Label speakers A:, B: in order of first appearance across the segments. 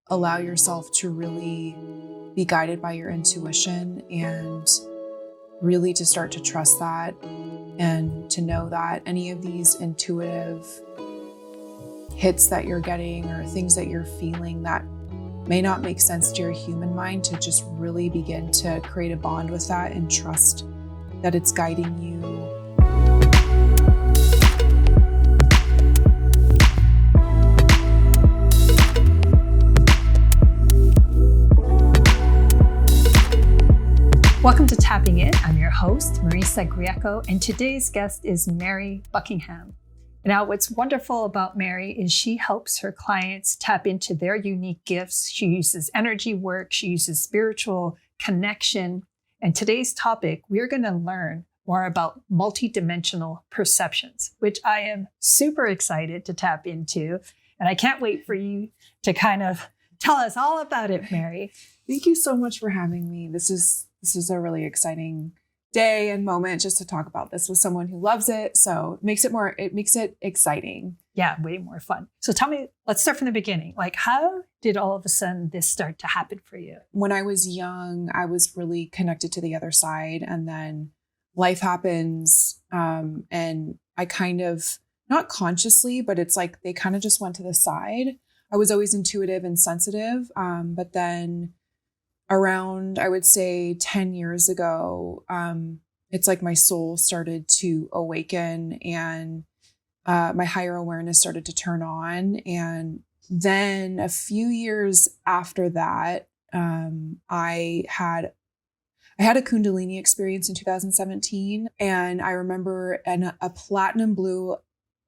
A: allow yourself to really be guided by your intuition and really to start to trust that and to know that any of these intuitive hits that you're getting or things that you're feeling that may not make sense to your human mind, to just really begin to create a bond with that and trust that it's guiding you.
B: Welcome to Tapping In. I'm your host, Marisa Grieco, and today's guest is Mary Buckingham. Now, what's wonderful about Mary is she helps her clients tap into their unique gifts. She uses energy work, she uses spiritual connection. And today's topic, we're going to learn more about multidimensional perceptions, which I am super excited to tap into. And I can't wait for you to kind of tell us all about it, Mary.
A: Thank you so much for having me. This is a really exciting day and moment just to talk about this with someone who loves it. So it makes it exciting.
B: Yeah, way more fun. So tell me, let's start from the beginning. Like, how did all of a sudden this start to happen for you?
A: When I was young, I was really connected to the other side, and then life happens. And I kind of, not consciously, but it's like they kind of just went to the side. I was always intuitive and sensitive. But then around, I would say 10 years ago, it's like my soul started to awaken and my higher awareness started to turn on. And then a few years after that, I had a Kundalini experience in 2017. And I remember a platinum blue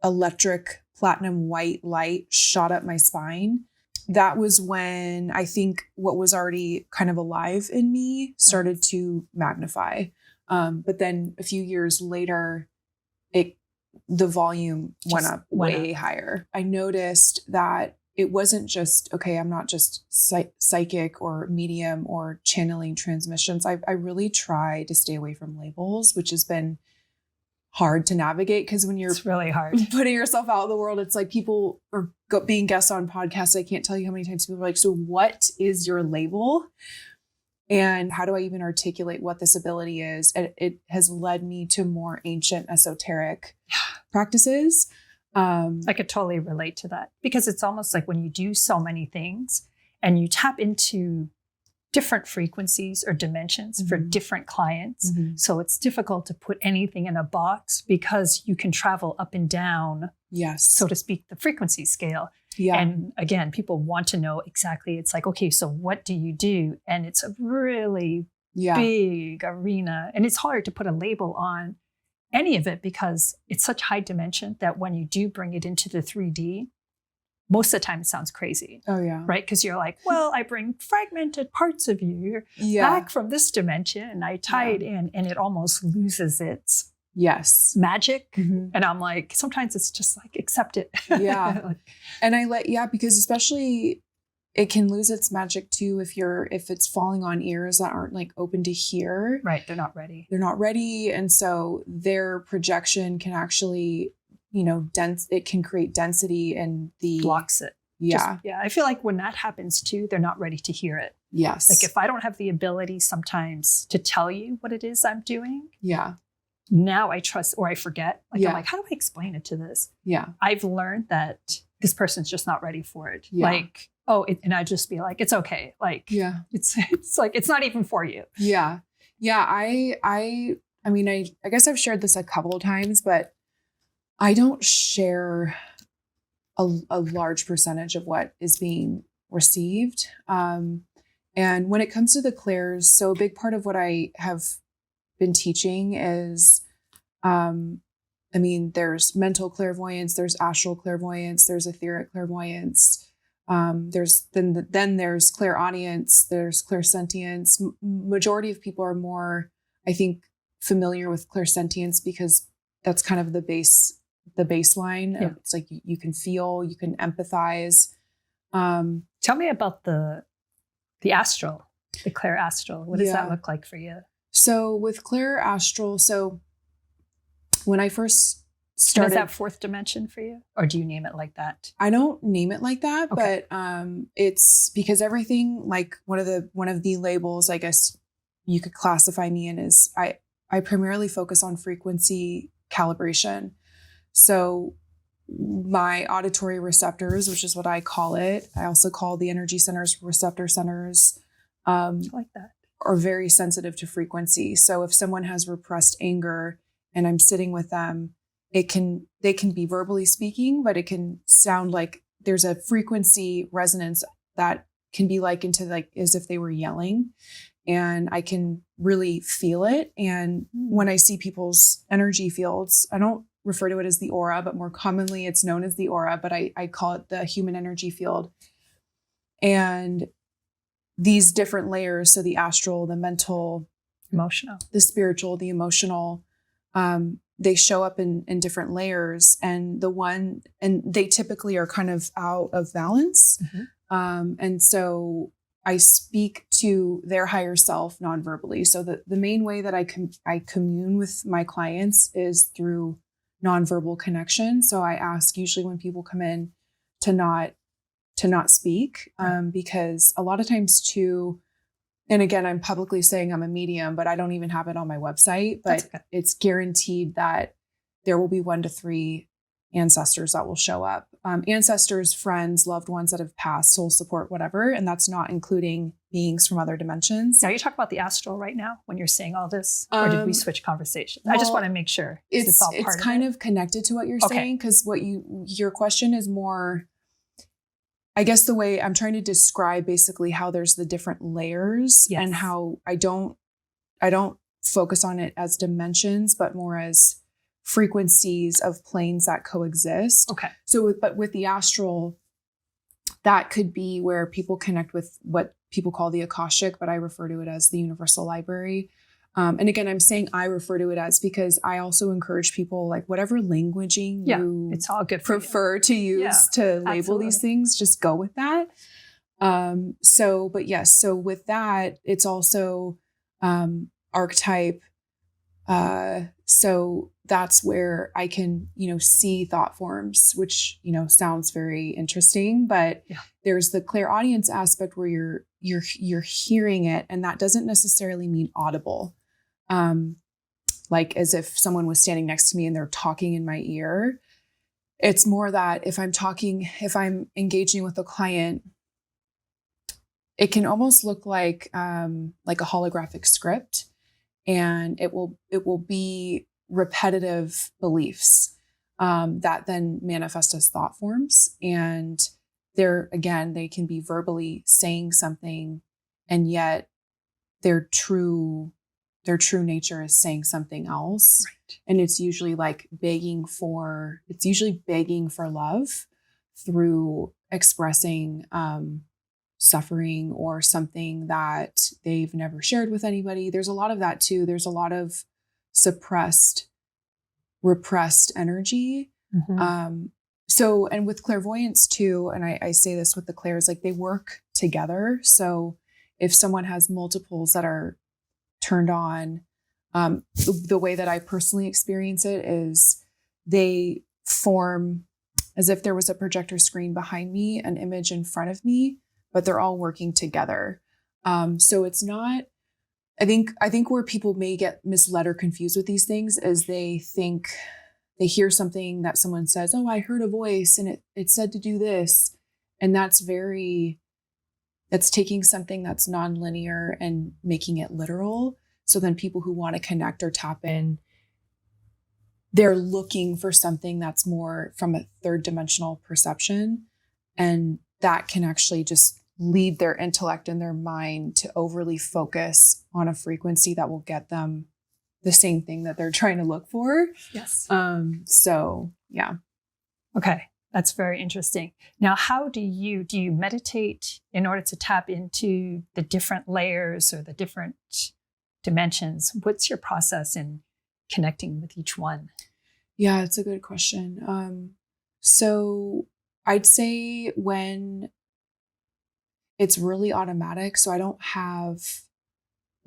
A: electric platinum white light shot up my spine. That was when I think what was already kind of alive in me started to magnify. But then a few years later, the volume went up way higher. I noticed that it wasn't just, okay, I'm not just psychic or medium or channeling transmissions. I really try to stay away from labels, which has been hard to navigate, because when it's
B: really hard
A: putting yourself out in the world, it's like people are being guests on podcasts. I can't tell you how many times people are like, so what is your label? And how do I even articulate what this ability is? And it has led me to more ancient esoteric practices.
B: I could totally relate to that, because it's almost like when you do so many things and you tap into different frequencies or dimensions for different clients. So it's difficult to put anything in a box, because you can travel up and down, so to speak, the frequency scale. And again, people want to know exactly, it's like, okay, so what do you do? And it's a really big arena, and it's hard to put a label on any of it, because it's such high dimension that when you do bring it into the 3D, most of the time it sounds crazy.
A: Oh, yeah.
B: Right? Because you're like, well, I bring fragmented parts of you back from this dimension and I tie it in, and it almost loses its magic. And I'm like, sometimes it's just like, accept it.
A: And because especially it can lose its magic too if it's falling on ears that aren't like open to hear.
B: Right. They're not ready. And so their projection can actually,
A: it can create density and
B: blocks it. I feel like when that happens too, they're not ready to hear it.
A: Yes.
B: Like if I don't have the ability sometimes to tell you what it is I'm doing. Now I trust, or I forget. I'm like, how do I explain it to this? I've learned that this person's just not ready for it. Like, and I'd just be like, it's okay. Like, it's like, it's not even for you.
A: I mean, I guess I've shared this a couple of times, but I don't share a large percentage of what is being received. And when it comes to the clairs, so a big part of what I have been teaching is, there's mental clairvoyance, there's astral clairvoyance, there's etheric clairvoyance. There's clairaudience, there's clairsentience. Majority of people are more, I think, familiar with clairsentience because that's kind of the baseline. It's like you can feel, you can empathize.
B: Tell me about the astral, the clairastral. What does that look like for you?
A: So with clairastral, so when I first started.
B: Is that fourth dimension for you? Or do you name it like that?
A: I don't name it like that,
B: Okay.
A: but it's because everything, like one of the labels, I guess you could classify me in, is I primarily focus on frequency calibration. So my auditory receptors, which is what I call it, I also call the energy centers receptor centers,
B: I like that.
A: are very sensitive to frequency. So if someone has repressed anger and I'm sitting with them, they can be verbally speaking, but it can sound like there's a frequency resonance that can be likened to like as if they were yelling, and I can really feel it. And when I see people's energy fields, I don't refer to it as the aura, but more commonly it's known as the aura, but I call it the human energy field. And these different layers, so the astral, the mental,
B: Emotional,
A: the spiritual, the emotional, they show up in different layers, and they typically are kind of out of balance. And so I speak to their higher self non-verbally. So the main way that I commune with my clients is through non-verbal connection. So I ask usually when people come in to not speak, because a lot of times too, and again, I'm publicly saying I'm a medium, but I don't even have it on my website, but it's guaranteed that there will be 1 to 3 ancestors that will show up. Ancestors, friends, loved ones that have passed, soul support, whatever. And that's not including beings from other dimensions.
B: Now, you talk about the astral right now when you're saying all this, or did we switch conversations? I just want to make sure.
A: It's kind of connected to what you're saying, because your question is more, I guess the way I'm trying to describe basically how there's the different layers, and how I don't focus on it as dimensions, but more as frequencies of planes that coexist.
B: Okay.
A: So with the astral, that could be where people connect with what people call the Akashic, but I refer to it as the universal library. And again, I'm saying I refer to it as because I also encourage people, like whatever languaging you
B: it's all good
A: prefer to use to label these things, just go with that. So with that, it's also archetype. So that's where I can, see thought forms, which, sounds very interesting, but there's the clairaudience aspect where you're hearing it, and that doesn't necessarily mean audible. Like as if someone was standing next to me and they're talking in my ear. It's more that if I'm engaging with a client, it can almost look like a holographic script, and it will be repetitive beliefs, that then manifest as thought forms. And they can be verbally saying something, and yet their true nature is saying something else. Right. And it's usually begging for love through expressing suffering or something that they've never shared with anybody. There's a lot of that too. There's a lot of repressed energy. And with clairvoyance too, and I say this with the clairs, they work together. So if someone has multiples that are turned on, the way that I personally experience it is they form as if there was a projector screen behind me, an image in front of me, but they're all working together. So it's not, I think where people may get misled or confused with these things is they think they hear something that someone says, oh, I heard a voice and it said to do this. And that's taking something that's nonlinear and making it literal. So then people who want to connect or tap in, they're looking for something that's more from a third dimensional perception. And that can actually just lead their intellect and their mind to overly focus on a frequency that will get them the same thing that they're trying to look for.
B: Yes.
A: So yeah.
B: Okay. That's very interesting. Now, how do you meditate in order to tap into the different layers or the different dimensions? What's your process in connecting with each one?
A: Yeah, it's a good question. So I'd say when it's really automatic, so I don't have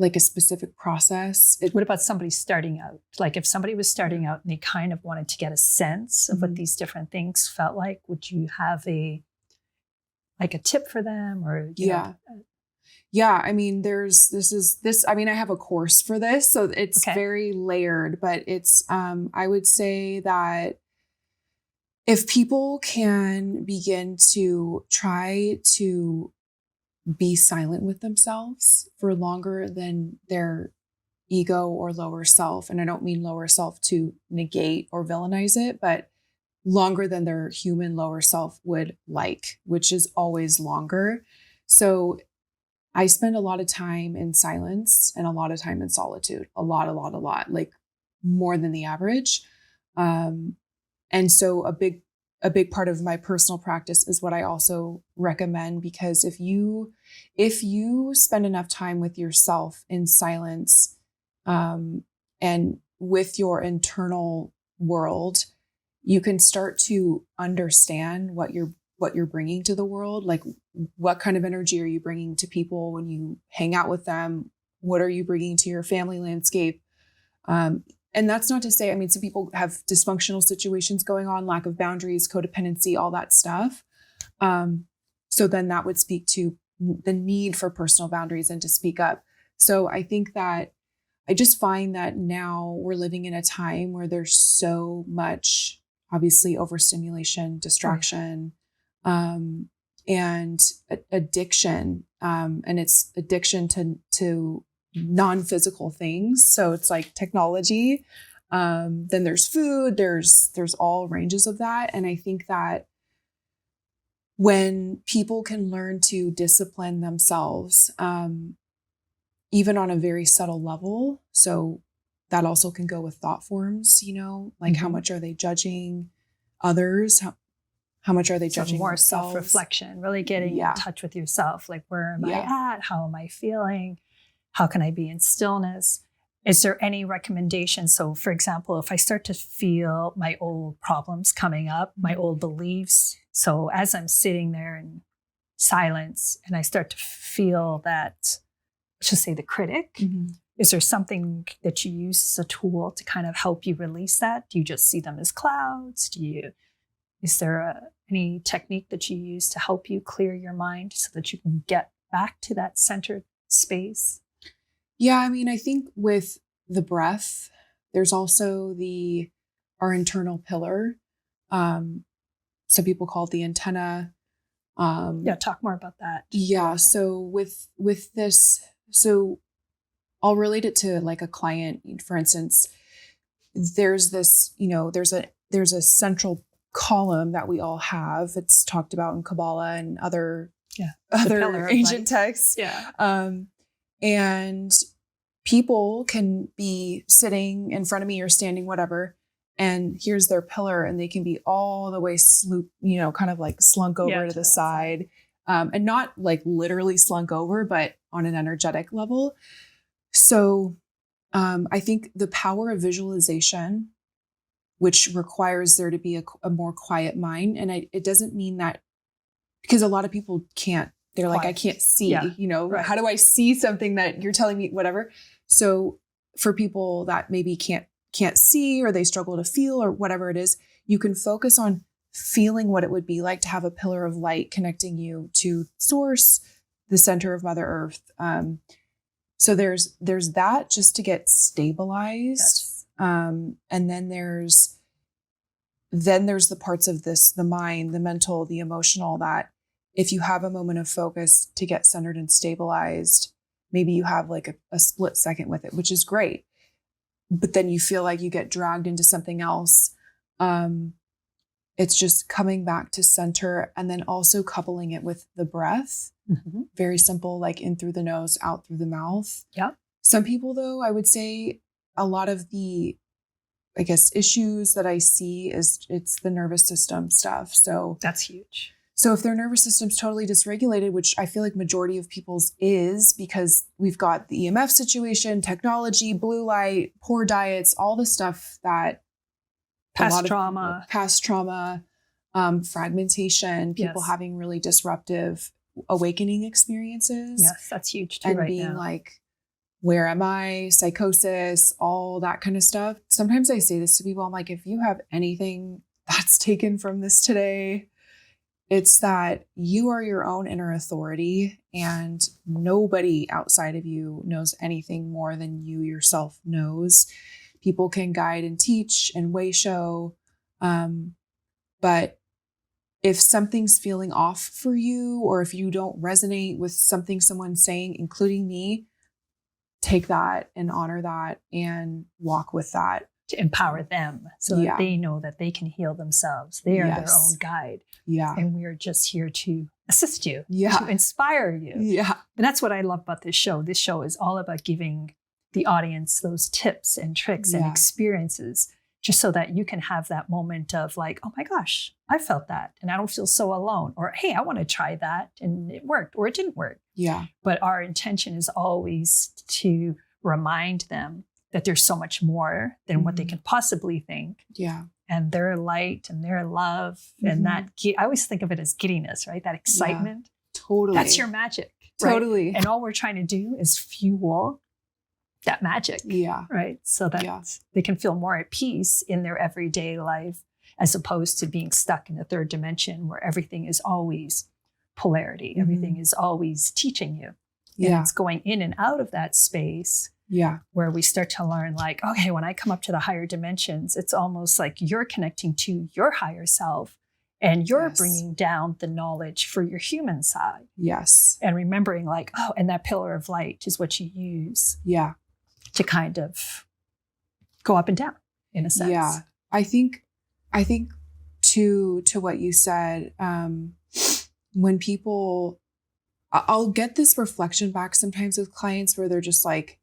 A: like a specific process.
B: What about somebody starting out? Like if somebody was starting out and they kind of wanted to get a sense of what these different things felt like, would you have a tip for them or, you know?
A: Yeah. I mean, I mean, I have a course for this, so it's very layered, but it's, I would say that if people can begin to try to be silent with themselves for longer than their ego or lower self, and I don't mean lower self to negate or villainize it, but longer than their human lower self would like, which is always longer. So I spend a lot of time in silence and a lot of time in solitude, a lot, like more than the average. And so a big part of my personal practice is what I also recommend, because if you spend enough time with yourself in silence, and with your internal world, you can start to understand what you're bringing to the world. Like, what kind of energy are you bringing to people when you hang out with them? What are you bringing to your family landscape? And that's not to say, I mean, some people have dysfunctional situations going on, lack of boundaries, codependency, all that stuff. So then that would speak to the need for personal boundaries and to speak up. So I think that I just find that now we're living in a time where there's so much, obviously, overstimulation, distraction, and addiction. And it's addiction to non-physical things. So it's like technology. Then there's food, there's all ranges of that. And I think that when people can learn to discipline themselves, even on a very subtle level, so that also can go with thought forms, you know, like how much are they judging others? How much are they judging
B: more
A: themselves?
B: Self-reflection, really getting in touch with yourself. Like, where am I at? How am I feeling? How can I be in stillness? Is there any recommendation? So, for example, if I start to feel my old problems coming up, my old beliefs, so as I'm sitting there in silence and I start to feel that, let's just say the critic, is there something that you use as a tool to kind of help you release that? Do you just see them as clouds? Is there any technique that you use to help you clear your mind so that you can get back to that centered space?
A: Yeah, I mean, I think with the breath, there's also our internal pillar. Some people call it the antenna.
B: Talk more about that.
A: Yeah. So with this, so I'll relate it to like a client, for instance. There's this, you know, there's a central column that we all have. It's talked about in Kabbalah and other ancient texts. Yeah. And people can be sitting in front of me or standing, whatever, and here's their pillar, and they can be all the way kind of like slunk over to the side, and not like literally slunk over, but on an energetic level. So I think the power of visualization, which requires there to be a more quiet mind, and it doesn't mean that, because a lot of people can't. They're like, I can't see, how do I see something that you're telling me, whatever. So for people that maybe can't see, or they struggle to feel, or whatever it is, you can focus on feeling what it would be like to have a pillar of light connecting you to source, the center of Mother Earth. So there's that, just to get stabilized. Yes. And then there's the parts of this, the mind, the mental, the emotional, that if you have a moment of focus to get centered and stabilized, maybe you have like a split second with it, which is great. But then you feel like you get dragged into something else. It's just coming back to center, and then also coupling it with the breath. Mm-hmm. Very simple, like in through the nose, out through the mouth. Yeah. Some people, though, I would say a lot of the, I guess, issues that I see it's the nervous system stuff. So
B: that's huge.
A: So if their nervous system's totally dysregulated, which I feel like majority of people's is, because we've got the EMF situation, technology, blue light, poor diets, all the stuff that past trauma, fragmentation, people having really disruptive awakening experiences.
B: Yes, that's huge too.
A: And being like, where am I, psychosis, all that kind of stuff. Sometimes I say this to people. I'm like, if you have anything that's taken from this today, it's that you are your own inner authority and nobody outside of you knows anything more than you yourself knows. People can guide and teach and way show. But if something's feeling off for you, or if you don't resonate with something someone's saying, including me, take that and honor that and walk with that.
B: To empower them so that they know that they can heal themselves. They are their own guide.
A: Yeah.
B: And we are just here to assist you,
A: Yeah.
B: to inspire you.
A: Yeah.
B: And that's what I love about this show. This show is all about giving the audience those tips and tricks and experiences, just so that you can have that moment of like, oh my gosh, I felt that and I don't feel so alone. Or, hey, I want to try that and it worked or it didn't work.
A: Yeah.
B: But our intention is always to remind them that there's so much more than what they can possibly think.
A: Yeah.
B: And their light and their love and that, I always think of it as giddiness, right? That excitement.
A: Yeah, totally.
B: That's your magic. Right?
A: Totally.
B: And all we're trying to do is fuel that magic.
A: Yeah.
B: Right. So that they can feel more at peace in their everyday life, as opposed to being stuck in the third dimension where everything is always polarity. Everything is always teaching you. And it's going in and out of that space.
A: Yeah.
B: Where we start to learn like, okay, when I come up to the higher dimensions, it's almost like you're connecting to your higher self and you're bringing down the knowledge for your human side.
A: Yes.
B: And remembering like, oh, and that pillar of light is what you use.
A: Yeah.
B: To kind of go up and down in a sense.
A: Yeah. I think to what you said, when people, I'll get this reflection back sometimes with clients where they're just like,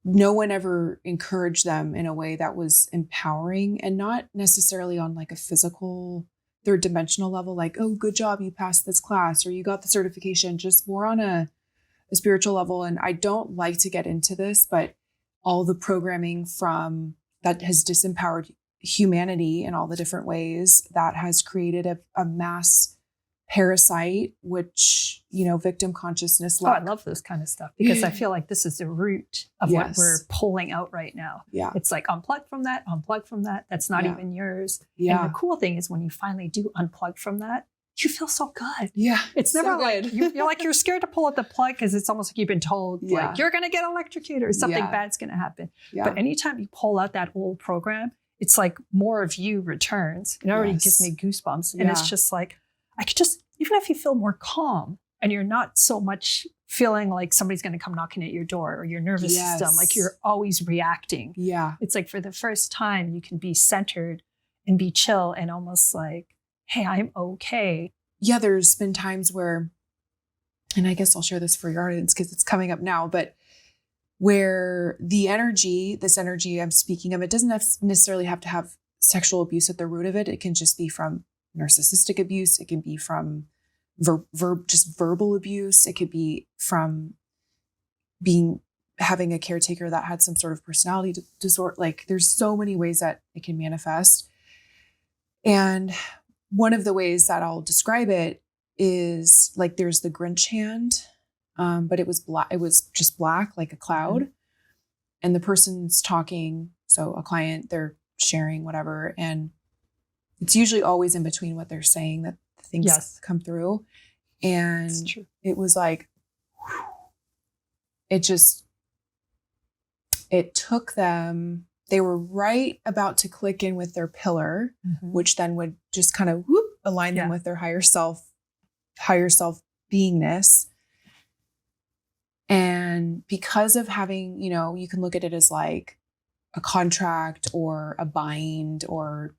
A: no one ever encouraged them in a way that was empowering, and not necessarily on like a physical third dimensional level, like, oh, good job, you passed this class or you got the certification, just more on a spiritual level. And I don't like to get into this, but all the programming from that has disempowered humanity in all the different ways, that has created a mass parasite, which, victim consciousness.
B: I love this kind of stuff because I feel like this is the root of what we're pulling out right now.
A: Yeah.
B: It's like unplug from that. That's not even yours.
A: Yeah.
B: And the cool thing is when you finally do unplug from that, you feel so good.
A: Yeah.
B: It's never
A: so
B: like, you're like, you're scared to pull out the plug because it's almost like you've been told like, you're going to get electrocuted or something bad's going to happen. Yeah. But anytime you pull out that old program, it's like more of you returns. It already gives me goosebumps. And it's just like, I could just, even if you feel more calm and you're not so much feeling like somebody's going to come knocking at your door or your nervous system, like you're always reacting.
A: Yeah.
B: It's like for the first time you can be centered and be chill and almost like, hey, I'm okay.
A: Yeah. There's been times where, and I guess I'll share this for your audience because it's coming up now, but where this energy I'm speaking of, it doesn't necessarily have to have sexual abuse at the root of it. It can just be from narcissistic abuse. It can be from just verbal abuse. It could be from having a caretaker that had some sort of personality disorder. Like there's so many ways that it can manifest. And one of the ways that I'll describe it is like, there's the Grinch hand, but it was black. It was just black, like a cloud. And the person's talking. So a client, they're sharing whatever. And it's usually always in between what they're saying that things come through. And it was like, it took them, they were right about to click in with their pillar, which then would just kind of align them with their higher self beingness. And because of having, you can look at it as like a contract or a bind or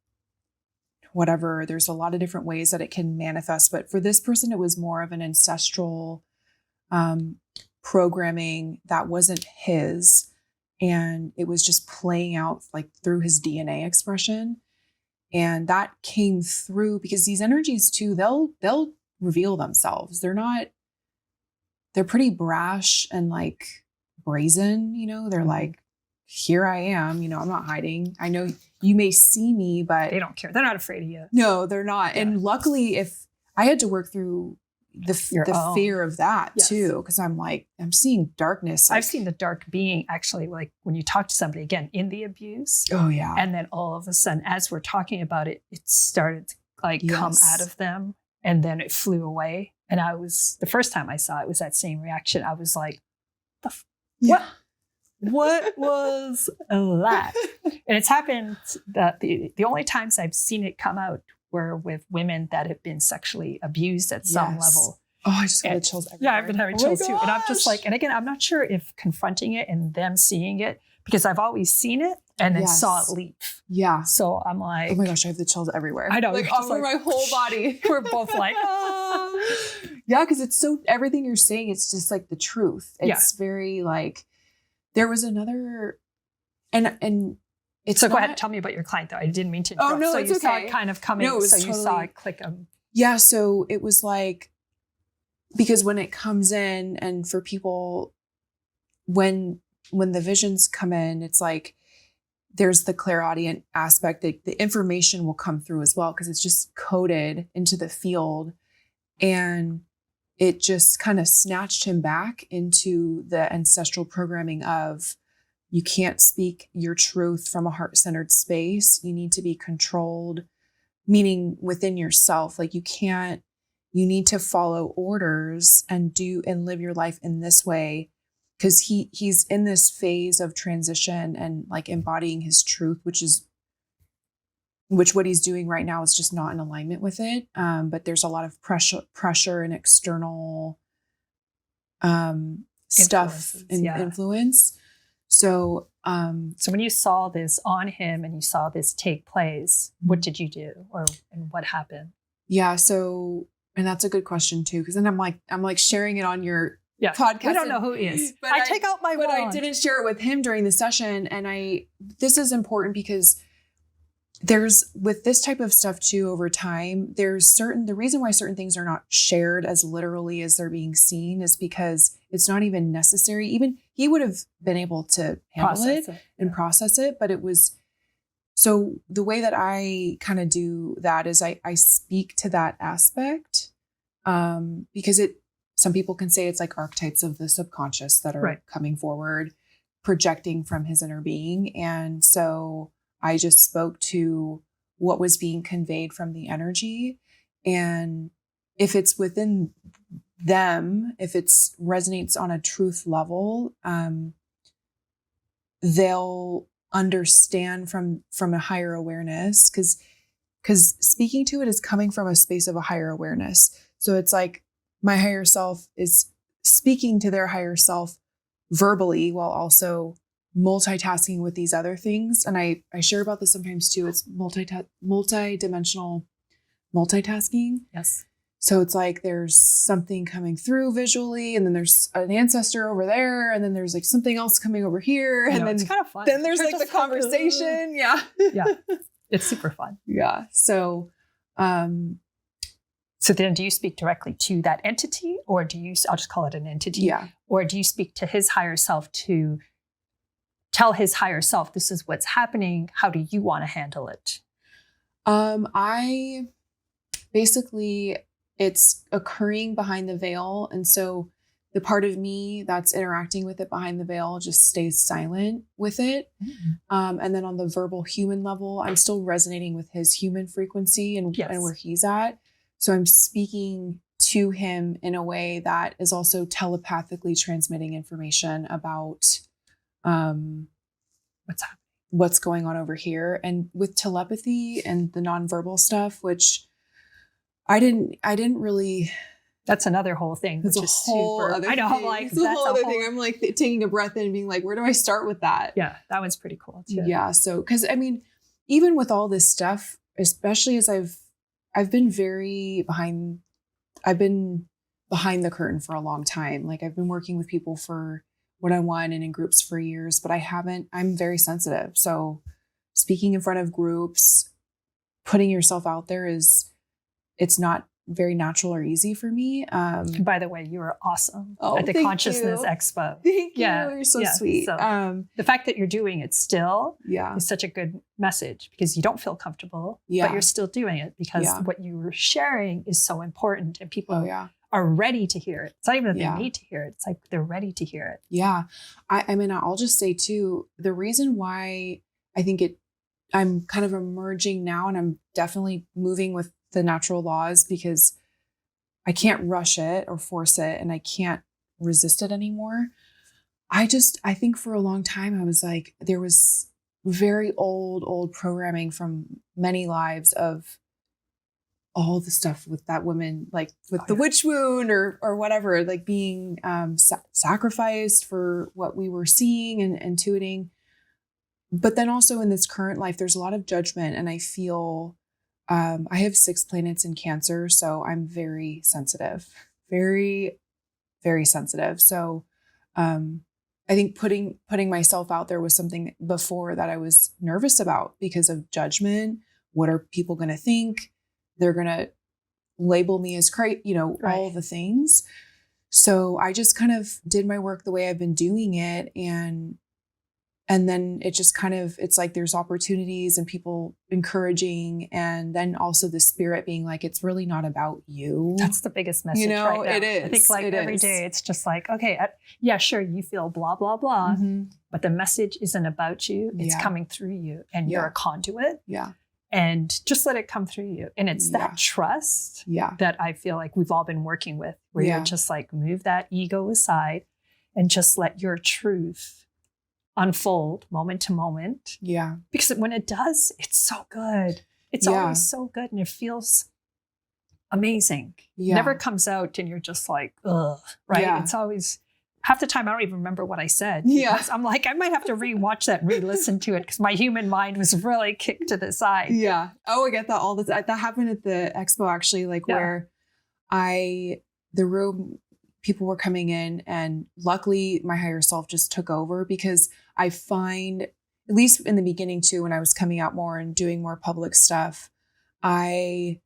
A: whatever. There's a lot of different ways that it can manifest. But for this person, it was more of an ancestral programming that wasn't his. And it was just playing out like through his DNA expression. And that came through because these energies too, they'll reveal themselves. They're pretty brash and like brazen, they're like, here I am, I'm not hiding. I know you may see me, but
B: they don't care. They're not afraid of you.
A: No, they're not. Yeah. And luckily, if I had to work through the fear of that
B: Yes.
A: too. Cause I'm like, I'm seeing darkness.
B: I've seen the dark being actually, like when you talk to somebody again in the abuse.
A: Oh yeah.
B: And then all of a sudden, as we're talking about it, it started to like come out of them, and then it flew away. And the first time I saw it was that same reaction. I was like, what was that? And it's happened that the only times I've seen it come out were with women that have been sexually abused at some level.
A: Oh, I just got the chills everywhere.
B: Yeah, I've been having chills too. And I'm just like, and again, I'm not sure if confronting it and them seeing it, because I've always seen it and then saw it leave.
A: Yeah.
B: So I'm like,
A: oh my gosh, I have the chills everywhere.
B: I know.
A: Like all over my whole body.
B: We're both like,
A: yeah, because it's so, everything you're saying, it's just like the truth. It's very like, there was another, and it's
B: so go ahead, tell me about your client though. I didn't mean to interrupt.
A: Oh no,
B: so
A: it's
B: you
A: okay.
B: saw it kind of coming.
A: No, it was
B: so
A: totally,
B: you saw it click.
A: Yeah, so it was like, because when it comes in, and for people, when the visions come in, it's like there's the clairaudient aspect. The information will come through as well because it's just coded into the field, and it just kind of snatched him back into the ancestral programming of, you can't speak your truth from a heart-centered space. You need to be controlled, meaning within yourself. Like you need to follow orders and live your life in this way. Cause he's in this phase of transition and like embodying his truth, which what he's doing right now is just not in alignment with it. But there's a lot of pressure and external stuff and influence. So
B: when you saw this on him and you saw this take place, what did you do, and what happened?
A: Yeah. So, and that's a good question too. Cause then I'm like sharing it on your podcast.
B: We don't know who he is. But I take out my wand.
A: But I didn't share it with him during the session. And this is important because there's, with this type of stuff too, over time, the reason why certain things are not shared as literally as they're being seen is because it's not even necessary. Even he would have been able to handle it and process it, but it was, so the way that I kind of do that is I speak to that aspect, because some people can say it's like archetypes of the subconscious that are coming forward, projecting from his inner being. And so I just spoke to what was being conveyed from the energy. And if it's within them, if it resonates on a truth level, they'll understand from a higher awareness, because speaking to it is coming from a space of a higher awareness. So it's like my higher self is speaking to their higher self verbally while also multitasking with these other things. And I share about this sometimes too. It's multidimensional multitasking.
B: Yes.
A: So it's like there's something coming through visually, and then there's an ancestor over there, and then there's like something else coming over here, and then
B: it's kind of fun.
A: Then there's like the conversation. Yeah.
B: It's super fun.
A: Yeah. So
B: so then do you speak directly to that entity, or I'll just call it an entity.
A: Yeah.
B: Or do you speak to his higher self to tell his higher self, this is what's happening. How do you want to handle it?
A: I basically, it's occurring behind the veil. And so the part of me that's interacting with it behind the veil just stays silent with it. Mm-hmm. And then on the verbal human level, I'm still resonating with his human frequency and where he's at. So I'm speaking to him in a way that is also telepathically transmitting information about what's going on over here. And with telepathy and the nonverbal stuff, which I didn't really.
B: That's another whole thing, which is super. I know. I'm like,
A: that's a whole other thing. I'm like taking a breath in and being like, where do I start with that?
B: Yeah, that one's pretty cool too.
A: Yeah. So, because I mean, even with all this stuff, especially as I've been behind the curtain for a long time. Like I've been working with people for one-on-one and in groups for years, but I'm very sensitive. So speaking in front of groups, putting yourself out there it's not very natural or easy for me.
B: By the way, you were awesome at the Consciousness Expo.
A: Thank you. You're so sweet.
B: So, the fact that you're doing it still is such a good message, because you don't feel comfortable, but you're still doing it because what you were sharing is so important, and people are ready to hear it. It's not even that
A: Yeah.
B: they need to hear it. It's like they're ready to hear it.
A: Yeah. I mean, I'll just say too, the reason why I think I'm kind of emerging now, and I'm definitely moving with the natural laws, because I can't rush it or force it, and I can't resist it anymore. I think for a long time, I was like, there was very old programming from many lives of all the stuff with that woman, like with the witch wound or whatever, like being sacrificed for what we were seeing and intuiting. But then also in this current life, there's a lot of judgment, and I feel I have 6 planets in Cancer, so I'm very sensitive, very, very sensitive. So I think putting myself out there was something before that I was nervous about because of judgment. What are people going to think? They're going to label me as crazy, all the things. So I just kind of did my work the way I've been doing it. And then it just kind of, it's like there's opportunities and people encouraging. And then also the spirit being like, it's really not about you.
B: That's the biggest message right now.
A: It is.
B: I think every day it's just like, okay, yeah, sure, you feel blah, blah, blah. But the message isn't about you. It's coming through you, and you're a conduit.
A: Yeah.
B: And just let it come through you. And it's that trust that I feel like we've all been working with, where you're just like, move that ego aside and just let your truth unfold moment to moment.
A: Yeah.
B: Because when it does, it's so good. It's always so good, and it feels amazing.
A: Yeah.
B: Never comes out and you're just like, ugh, right?
A: Yeah.
B: It's always, half the time I don't even remember what I said.
A: Yeah.
B: I'm like, I might have to rewatch that and re-listen to it, because my human mind was really kicked to the side.
A: Yeah. Oh, I get that all the time. That happened at the expo, actually, where the room, people were coming in, and luckily my higher self just took over, because I find, at least in the beginning too, when I was coming out more and doing more public stuff, I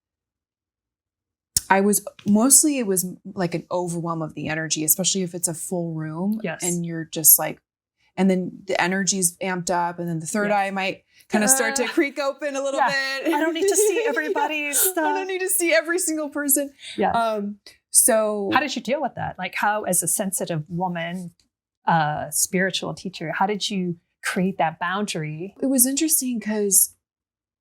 A: was mostly, it was like an overwhelm of the energy, especially if it's a full room.
B: Yes.
A: And you're just like, and then the energy's amped up, and then the third eye might kind of start to creak open a little bit.
B: I don't need to see everybody's stuff.
A: I don't need to see every single person.
B: Yeah.
A: So
B: how did you deal with that? Like, how, as a sensitive woman, spiritual teacher, how did you create that boundary?
A: It was interesting because,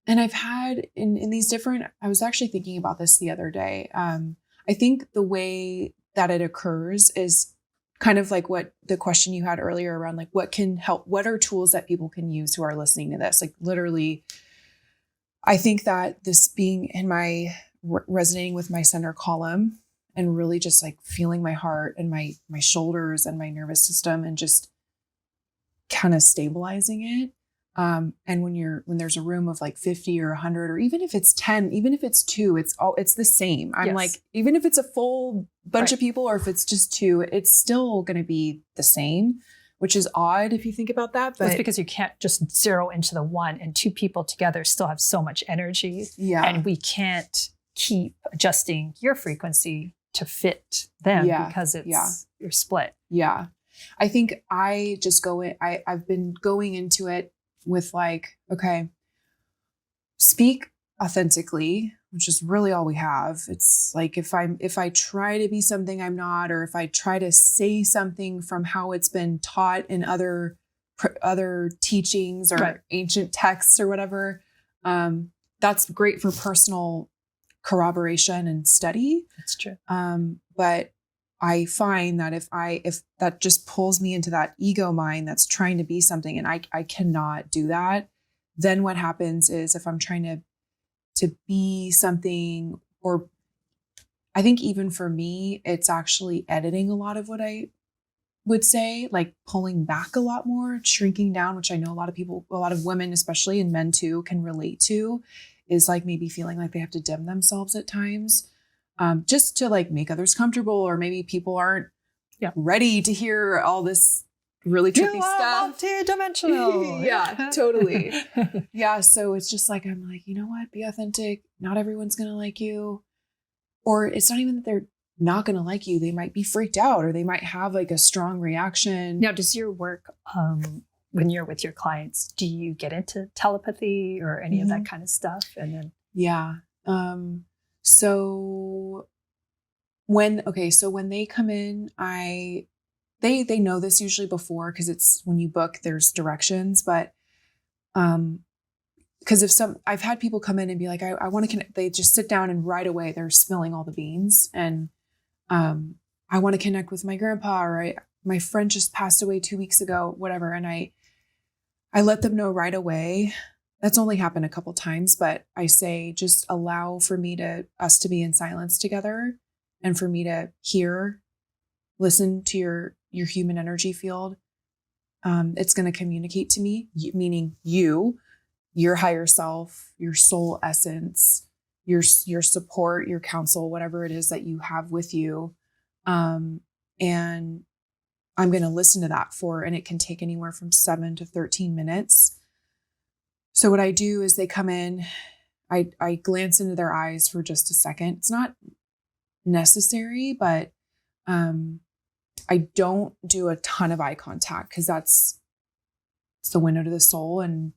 A: and I've had in these different, I was actually thinking about this the other day. I think the way that it occurs is kind of like what the question you had earlier around, like, what can help, what are tools that people can use who are listening to this? Like, literally, I think that this being in my resonating with my center column, and really just like feeling my heart and my shoulders and my nervous system, and just kind of stabilizing it. And when there's a room of like 50 or 100, or even if it's 10, even if it's 2, it's the same. I'm like, even if it's a full bunch of people, or if it's just 2, it's still going to be the same, which is odd if you think about that. But
B: it's because you can't just zero into the one, and 2 people together still have so much energy. Yeah. And we can't keep adjusting your frequency to fit them, because it's you're split.
A: Yeah. I think I just I've been going into it with like, okay, speak authentically, which is really all we have. It's like, if I try to be something I'm not, or if I try to say something from how it's been taught in other teachings or ancient texts or whatever, that's great for personal corroboration and study.
B: That's true.
A: But I find that if that just pulls me into that ego mind that's trying to be something, and I cannot do that, then what happens is, if I'm trying to be something, or I think even for me, it's actually editing a lot of what I would say, like pulling back a lot more, shrinking down, which I know a lot of women, especially, and men too, can relate to, is like maybe feeling like they have to dim themselves at times. Just to like make others comfortable, or maybe people aren't ready to hear all this really trippy stuff.
B: Multidimensional.
A: Yeah, totally. Yeah. So it's just like, I'm like, you know what? Be authentic. Not everyone's going to like you. Or it's not even that they're not going to like you. They might be freaked out, or they might have like a strong reaction.
B: Now, does your work, when you're with your clients, do you get into telepathy or any of that kind of stuff? And then,
A: So So when they come in, they know this usually before, because it's when you book, there's directions, but because I've had people come in and be like, I want to connect. They just sit down and right away they're spilling all the beans, and I want to connect with my grandpa, or my friend just passed away 2 weeks ago, whatever. And I let them know right away. That's only happened a couple times, but I say, just allow for us to be in silence together, and for me to listen to your human energy field. It's going to communicate to me, meaning your higher self, your soul essence, your support, your counsel, whatever it is that you have with you. And I'm going to listen to that and it can take anywhere from 7 to 13 minutes. So what I do is they come in, I glance into their eyes for just a second. It's not necessary, but I don't do a ton of eye contact, because it's the window to the soul. And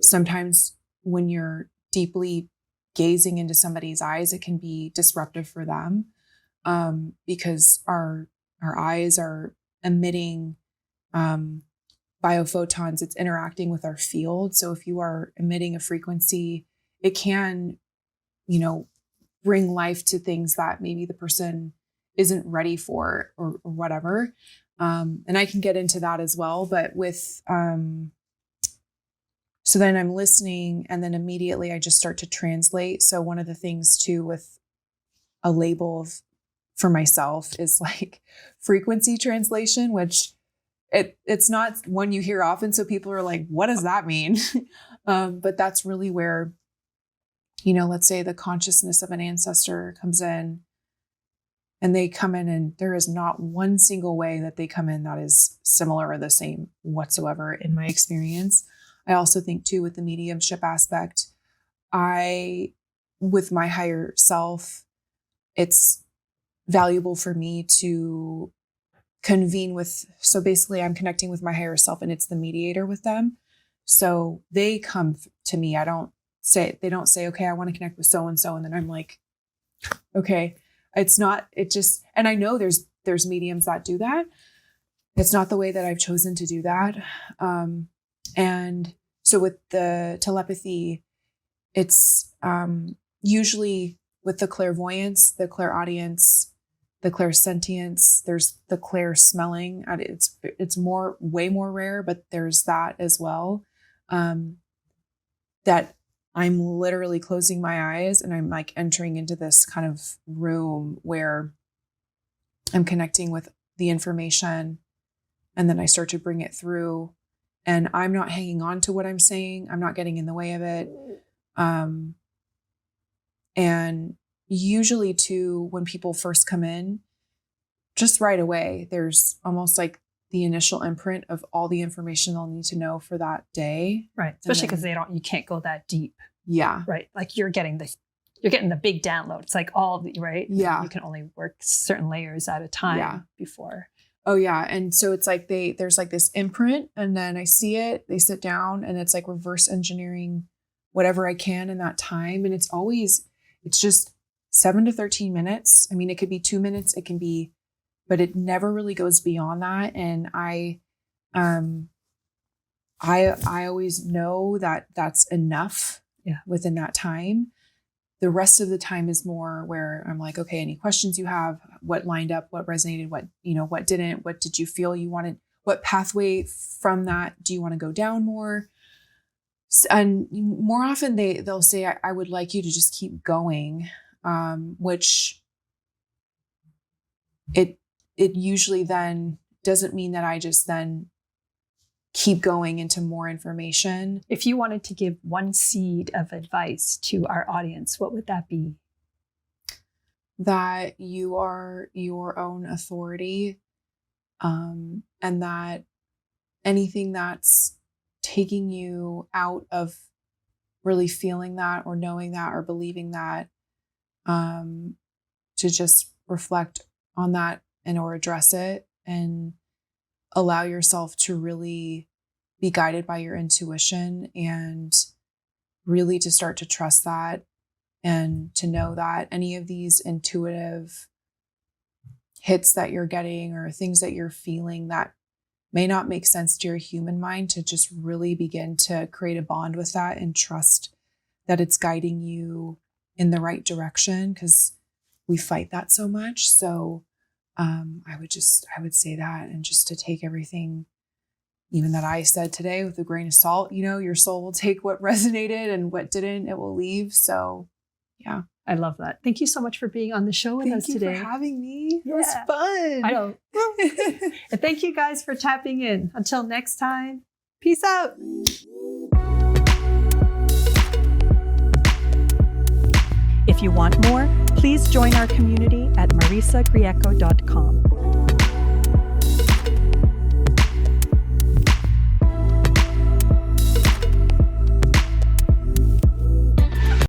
A: sometimes when you're deeply gazing into somebody's eyes, it can be disruptive for them, because our eyes are emitting biophotons. It's interacting with our field. So if you are emitting a frequency, it can, bring life to things that maybe the person isn't ready for, or whatever. And I can get into that as well. But so then I'm listening, and then immediately I just start to translate. So one of the things too with a label for myself is like frequency translation, which it's not one you hear often. So people are like, what does that mean? But that's really where, let's say the consciousness of an ancestor comes in, and they come in, and there is not one single way that they come in that is similar or the same whatsoever in my experience. I also think too, with the mediumship aspect, with my higher self, it's valuable for me to convene so basically I'm connecting with my higher self, and it's the mediator with them. So they come to me. They don't say, okay, I want to connect with so-and-so. And then I'm like, okay, and I know there's mediums that do that. It's not the way that I've chosen to do that. And so with the telepathy, it's usually with the clairvoyance, the clairaudience, the clairsentience, there's the clair smelling. It's way more rare, but there's that as well. That I'm literally closing my eyes, and I'm like entering into this kind of room where I'm connecting with the information, and then I start to bring it through, and I'm not hanging on to what I'm saying. I'm not getting in the way of it. And usually too, when people first come in, just right away, there's almost like the initial imprint of all the information they'll need to know for that day.
B: Right. Especially because you can't go that deep.
A: Yeah.
B: Right. Like you're getting the big download. It's like right.
A: Yeah.
B: You can only work certain layers at a time before.
A: Oh yeah. And so it's like there's like this imprint, and then I see it, they sit down, and it's like reverse engineering whatever I can in that time. And it's just 7 to 13 minutes. I mean, it could be 2 minutes, but it never really goes beyond that. And I always know that that's enough within that time. The rest of the time is more where I'm like, okay, any questions you have, what lined up, what resonated, what didn't, what did you feel you wanted, what pathway from that do you want to go down more? And more often they'll say, I would like you to just keep going, which it usually then doesn't mean that I just then keep going into more information.
B: If you wanted to give one seed of advice to our audience, what would that be?
A: That you are your own authority, and that anything that's taking you out of really feeling that or knowing that or believing that, to just reflect on that or address it, and allow yourself to really be guided by your intuition, and really to start to trust that, and to know that any of these intuitive hits that you're getting or things that you're feeling that may not make sense to your human mind, to just really begin to create a bond with that and trust that it's guiding you in the right direction, because we fight that so much. So I would say that, and just to take everything, even that I said today, with a grain of salt. Your soul will take what resonated, and what didn't, it will leave. So yeah.
B: I love that. Thank you so much for being on the show with us today.
A: Thank you for having me. It was fun.
B: I know. And thank you guys for tapping in. Until next time, peace out. If you want more, please join our community at marisagrieco.com.